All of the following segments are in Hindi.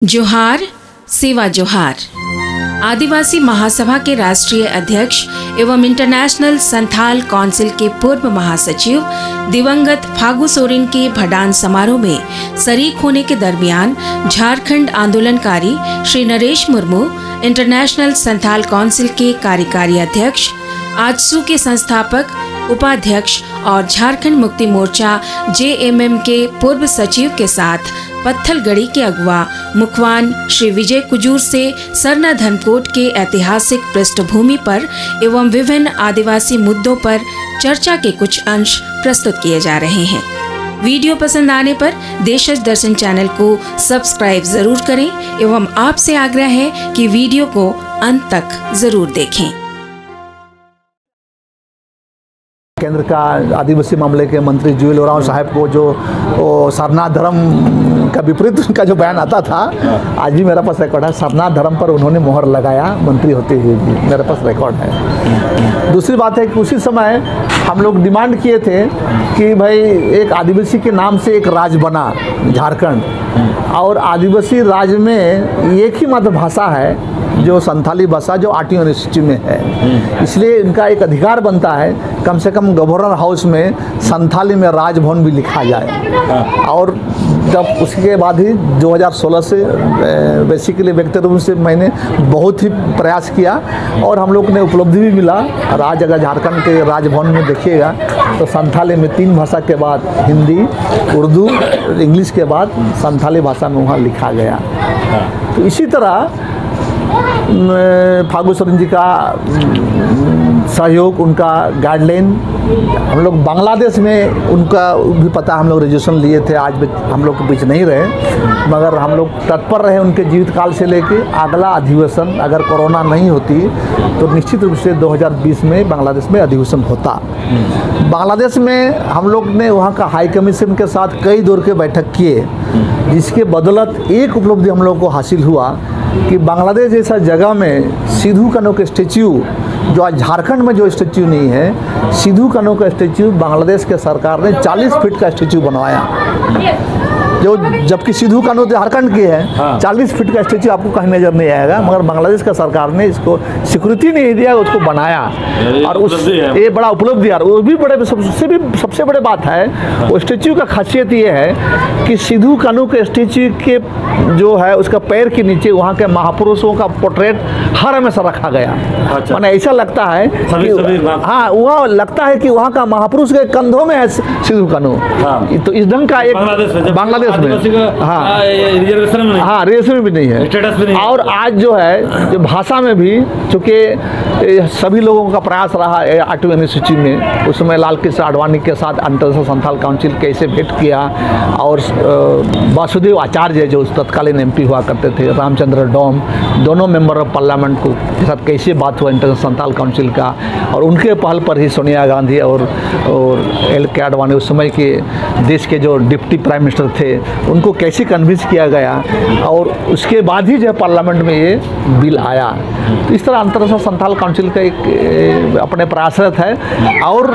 जोहार सेवा जोहार। आदिवासी महासभा के राष्ट्रीय अध्यक्ष एवं इंटरनेशनल संथाल काउंसिल के पूर्व महासचिव दिवंगत फागू सोरेन के भडान समारोह में शरीक होने के दरमियान झारखंड आंदोलनकारी श्री नरेश मुर्मू, इंटरनेशनल संथाल काउंसिल के कार्यकारी अध्यक्ष, आजसू के संस्थापक उपाध्यक्ष और झारखंड मुक्ति मोर्चा JMM के पूर्व सचिव के साथ पत्थलगड़ी के अगुवा मुखवान श्री विजय कुजूर से सरना धनकोट के ऐतिहासिक पृष्ठभूमि पर एवं विभिन्न आदिवासी मुद्दों पर चर्चा के कुछ अंश प्रस्तुत किए जा रहे हैं। वीडियो पसंद आने पर देशज दर्शन चैनल को सब्सक्राइब जरूर करें एवं आपसे आग्रह है कि वीडियो को अंत तक जरूर देखें। केंद्र का आदिवासी मामले के मंत्री जुएल ओरांव साहब को जो सरना धर्म का विपरीत उनका जो बयान आता था, आज भी मेरे पास रिकॉर्ड है। सरना धर्म पर उन्होंने मोहर लगाया मंत्री होते हुए भी, मेरे पास रिकॉर्ड है। दूसरी बात है कि उसी समय हम लोग डिमांड किए थे कि भाई एक आदिवासी के नाम से एक राज्य बना झारखंड, और आदिवासी राज्य में एक ही मातृभाषा है जो संथाली भाषा, जो RT यूनिवर्सिटी में है। इसलिए इनका एक अधिकार बनता है कम से कम गवर्नर हाउस में संथाली में राजभवन भी लिखा जाए। और जब उसके बाद ही 2016 से बेसिकली व्यक्तिगत रूप से मैंने बहुत ही प्रयास किया और हम लोग ने उपलब्धि भी मिला। आज अगर झारखंड के राजभवन में देखिएगा तो संथाली में 3 भाषा के बाद हिंदी, उर्दू, इंग्लिश के बाद संथाली भाषा में वहाँ लिखा गया। तो इसी तरह फागू सोरेन जी का सहयोग, उनका गाइडलाइन, हम लोग बांग्लादेश में उनका भी पता, हम लोग रेजुलेशन लिए थे, आज भी हम लोग के बीच नहीं रहे, मगर हम लोग तत्पर रहे उनके जीवित काल से लेके अगला अधिवेशन अगर कोरोना नहीं होती तो निश्चित रूप से 2020 में बांग्लादेश में अधिवेशन होता। बांग्लादेश में हम लोग ने वहाँ का हाई कमीशन के साथ कई दौर के बैठक किए, जिसके बदौलत एक उपलब्धि हम लोग को हासिल हुआ कि बांग्लादेश जैसा जगह में सिद्धू कान्हू के स्टेच्यू, जो आज झारखंड में जो स्टेच्यू नहीं है, सिद्धू कान्हू का स्टेच्यू बांग्लादेश के सरकार ने 40 फीट का स्टेच्यू बनवाया, जो जबकि सिद्धू कान्हू झारखंड के है। 40 फीट का स्टेच्यू आपको कहीं नजर नहीं आएगा, मगर बांग्लादेश का सरकार ने इसको स्वीकृति नहीं दिया, उसको बनाया। और उस ये बड़ा उपलब्धि यार, वो भी बड़े सबसे बड़े बात है। वो स्टेच्यू का खासियत ये है कि सिद्धू कान्हू के स्टेच्यू के जो है उसका पैर के नीचे वहाँ के महापुरुषों का पोर्ट्रेट हर हमेशा रखा गया। माने ऐसा लगता है कि हाँ, वहाँ लगता है कि वहाँ का महापुरुष के कंधों में है सिद्धू कान्हू। तो इस ढंग का एक बांग्लादेश में रिजर्वेशन भी नहीं है, स्टेटस भी नहीं है। और आज जो है जो भाषा में भी, चूँकि सभी लोगों का प्रयास रहा है RT यूनिवर्सिटी में, उस समय लाल कृष्ण आडवाणी के साथ इंटरनेशनल संथाल काउंसिल कैसे भेंट किया, और वासुदेव आचार्य जो तत्कालीन MP हुआ करते थे, रामचंद्र डोम, दोनों मेंबर ऑफ पार्लियामेंट को के साथ कैसे बात हुआ इंटरनेशनल संथाल काउंसिल का, और उनके पहल पर ही सोनिया गांधी और LK आडवाणी उस समय के देश के जो डिप्टी प्राइम मिनिस्टर थे उनको कैसे कन्विंस किया गया, और उसके बाद ही जो पार्लियामेंट में ये बिल आया। तो इस तरह अंतर्राष्ट्रीय संथाल काउंसिल का एक अपने प्रयासरत है। और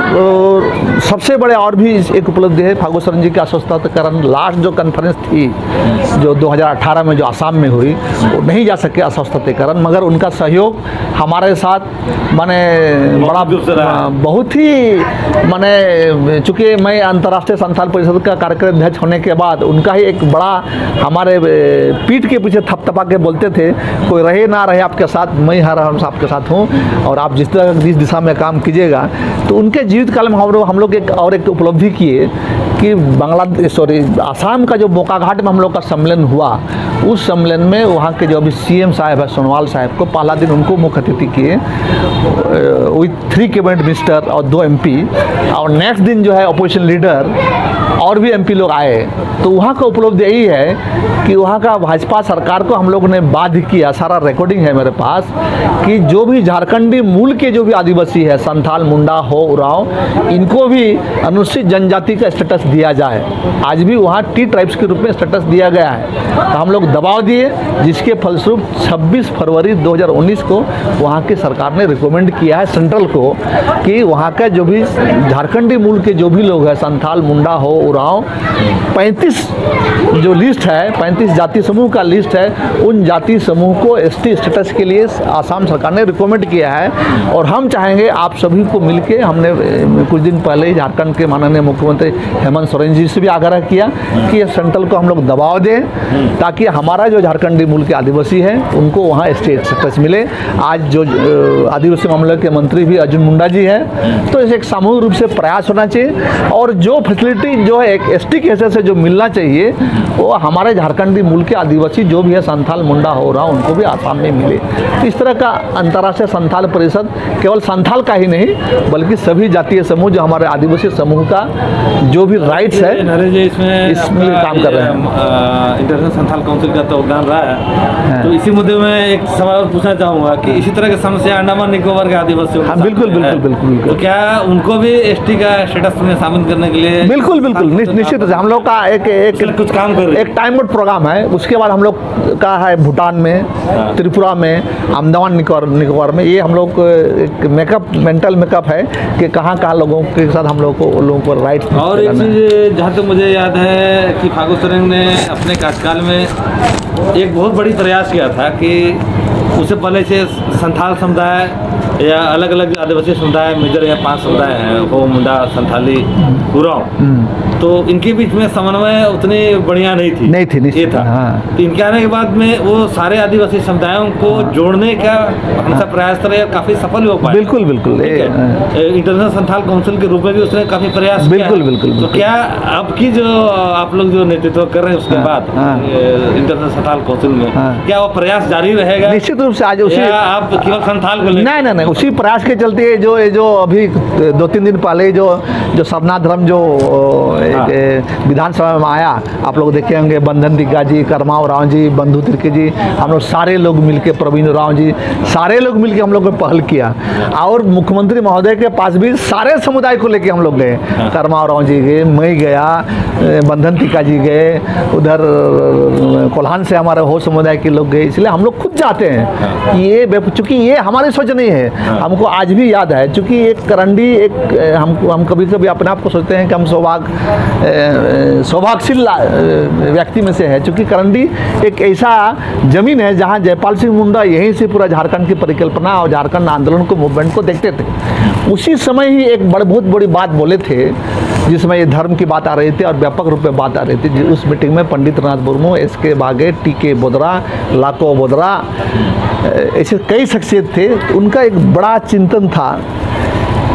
सबसे बड़े और भी एक उपलब्धि है फागू सोरेन जी का सशक्तिकरण। लास्ट जो कॉन्फ्रेंस थी जो 2018 में जो आसाम में हुई, वो नहीं जा सके सशक्तिकरण, मगर उनका सहयोग हमारे साथ माने बड़ा बहुत ही माने, चूँकि मैं अंतर्राष्ट्रीय संथाल परिषद का कार्यक्रम अध्यक्ष होने के बाद उनका ही एक बड़ा हमारे पीठ के पीछे थपथपा के बोलते थे, कोई रहे ना रहे आपके साथ, मैं हर हमेशा आपके साथ हूँ, और आप जिस दिशा में काम कीजिएगा। तो उनके जीवित काल में हम लोग एक उपलब्धि किए कि आसाम का जो बोकाघाट में हम लोग का सम्मेलन हुआ, उस सम्मेलन में वहाँ के जो अभी CM साहब है सोनोवाल साहब को पहला दिन उनको मुख्य अतिथि किए विथ 3 कैबिनेट मिनिस्टर और 2 MP, और नेक्स्ट दिन जो है अपोजिशन लीडर और भी MP लोग आए। तो वहाँ का उपलब्धि यही है कि वहाँ का भाजपा सरकार को हम लोगों ने बाध्य किया, सारा रिकॉर्डिंग है मेरे पास, कि जो भी झारखंडी मूल के जो भी आदिवासी है, संथाल, मुंडा हो, उरांव, इनको भी अनुसूचित जनजाति का स्टेटस दिया जाए। आज भी वहाँ T ट्राइब्स के रूप में स्टेटस दिया गया है। तो हम लोग दबाव दिए, जिसके फलस्वरूप 26 फरवरी 2019 को वहाँ की सरकार ने रिकमेंड किया है सेंट्रल को कि वहाँ का जो भी झारखंडी मूल के जो भी लोग हैं, संथाल, मुंडा हो, उरांव 35 जो लिस्ट है, 35 जाति समूह का लिस्ट है, उन जाति समूह को एसटी स्टेटस के लिए आसाम सरकार ने रिकमेंड किया है। और हम चाहेंगे आप सभी को मिलके, हमने कुछ दिन पहले ही झारखंड के माननीय मुख्यमंत्री हेमंत सोरेन जी से भी आग्रह किया कि ये सेंट्रल को हम लोग दबाव दें ताकि हमारा जो झारखंडी मूल के आदिवासी हैं उनको वहाँ एसटी स्टेटस मिले। आज जो आदिवासी मामलों के मंत्री भी अर्जुन मुंडा जी हैं, तो इसे एक सामूहिक रूप से प्रयास होना चाहिए और जो फैसिलिटी जो है एक एसटी के हिसाब से जो मिलना चाहिए वो हमारे झारखंडी मूल के आदिवासी जो भी है संथाल मुंडा हो रहा उनको भी आसाम में मिले। तो इस तरह का अंतर्राष्ट्रीय संथाल परिषद केवल संथाल का ही नहीं बल्कि सभी जातीय समूह जो हमारे आदिवासी समूह का जो भी राइट्स है इसमें काम कर रहे हैं। इंटरनेशनल संथाल काउंसिल का तो योगदान रहा है। तो इसी मुद्दे में एक सवाल और पूछना चाहूँगा कि इसी तरह की समस्या अंडमान निकोबार के आदिवासियों हाँ बिल्कुल बिल्कुल बिल्कुल। तो क्या उनको भी एसटी का स्टेटस में शामिल करने के लिए? बिल्कुल बिल्कुल निश्चित हम लोग का एक कुछ काम कर एक टाइम बोर्ड प्रोग्राम है। उसके बाद हम लोग का है भूटान में, त्रिपुरा में, अंडमान निकोबार में, ये हम लोग एक मेंटल मेकअप है कि कहाँ कहाँ लोगों के साथ हम लोग को राइट। और एक चीज़ जहाँ तक मुझे याद है कि फागू सोरेन ने अपने कार्यकाल में एक बहुत बड़ी प्रयास किया था कि उससे पहले से संथाल समुदाय या अलग अलग आदिवासी समुदाय मेजर या 5 समुदाय हैं, हो मुंडा, संथाली, उरांव, तो इनके बीच में समन्वय उतनी बढ़िया नहीं थी ये था। तो इनके आने के बाद में वो सारे आदिवासी समुदायों को जोड़ने का हमेशा प्रयास करे और काफी सफल हो पाए। बिल्कुल बिल्कुल इंटरनेशनल संथाल काउंसिल के रूप में भी उसने काफी प्रयास बिल्कुल बिल्कुल। तो क्या अब की जो आप लोग जो नेतृत्व कर रहे हैं उसके बाद इंटरनेशनल संथाल काउंसिल में क्या वो प्रयास जारी रहेगा? निश्चित रूप से आज उसी आप केवल संथाल को नहीं उसी प्रयास के चलते जो अभी 2-3 दिन पहले जो सरना धर्म जो विधानसभा में आया, आप लोग देखे होंगे, बंधन दिग्गा जी, कर्मा उरांव जी, बंधु तिर्की जी, हम लोग सारे लोग मिलके, प्रवीण उरांव जी, सारे लोग मिलके हम लोग ने पहल किया और मुख्यमंत्री महोदय के पास भी सारे समुदाय को लेके हम लोग गए। कर्मा उरांव जी गए, मैं गया, बंधन तिर्का जी गए, उधर कोल्हान से हमारे हो समुदाय के लोग गए। इसलिए हम लोग खुद चाहते हैं कि ये, चूँकि ये हमारी सोच नहीं है, हमको आज भी याद है, चूँकि एक करंडी एक हम कभी कभी अपने आप को सोचते हैं कि हम सौभाग्यशील व्यक्ति में से है, क्योंकि करंडी एक ऐसा जमीन है जहां जयपाल सिंह मुंडा यहीं से पूरा झारखंड की परिकल्पना और झारखंड आंदोलन को, मूवमेंट को देखते थे। उसी समय ही एक बहुत बड़ी बात बोले थे जिसमें ये धर्म की बात आ रही थी और व्यापक रूप में बात आ रही थी। उस मीटिंग में पंडित रघुनाथ मुर्मू, एस.के. बागे, टी.के. बोदरा, लाको बोदरा, ऐसे कई शख्सियत थे। उनका एक बड़ा चिंतन था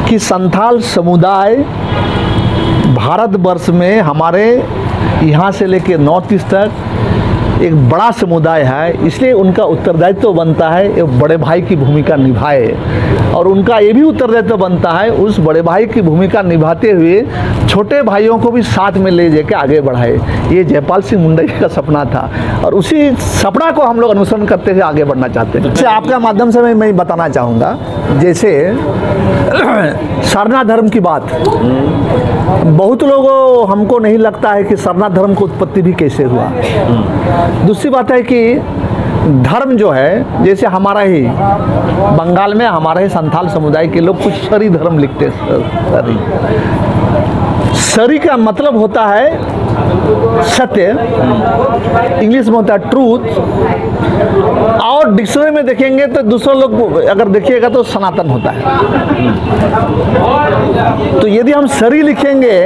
कि संथाल समुदाय भारतवर्ष में हमारे यहाँ से लेकर नॉर्थ ईस्ट तक एक बड़ा समुदाय है, इसलिए उनका उत्तरदायित्व बनता है एक बड़े भाई की भूमिका निभाए और उनका ये भी उत्तरदायित्व बनता है उस बड़े भाई की भूमिका निभाते हुए छोटे भाइयों को भी साथ में ले जाके आगे बढ़ाए। ये जयपाल सिंह मुंडा जी का सपना था और उसी सपना को हम लोग अनुसरण करते हुए आगे बढ़ना चाहते हैं। आपका माध्यम से मैं बताना चाहूँगा, जैसे सरना धर्म की बात, बहुत लोगों हमको नहीं लगता है कि सरना धर्म की उत्पत्ति भी कैसे हुआ। दूसरी बात है कि धर्म जो है, जैसे हमारा ही बंगाल में हमारे ही संथाल समुदाय के लोग कुछ सरी धर्म लिखते हैं। सरी का मतलब होता है सत्य, इंग्लिश में होता है ट्रूथ, और डिक्शनरी में देखेंगे तो दूसरे लोग अगर देखिएगा तो सनातन होता है। तो यदि हम सरी लिखेंगे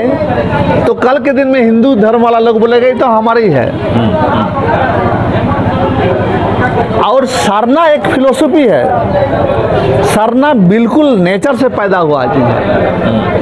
तो कल के दिन में हिंदू धर्म वाला लोग बोलेगा ये तो हमारा ही है। और सरना एक फिलोसफी है, सरना बिल्कुल नेचर से पैदा हुआ चीज है।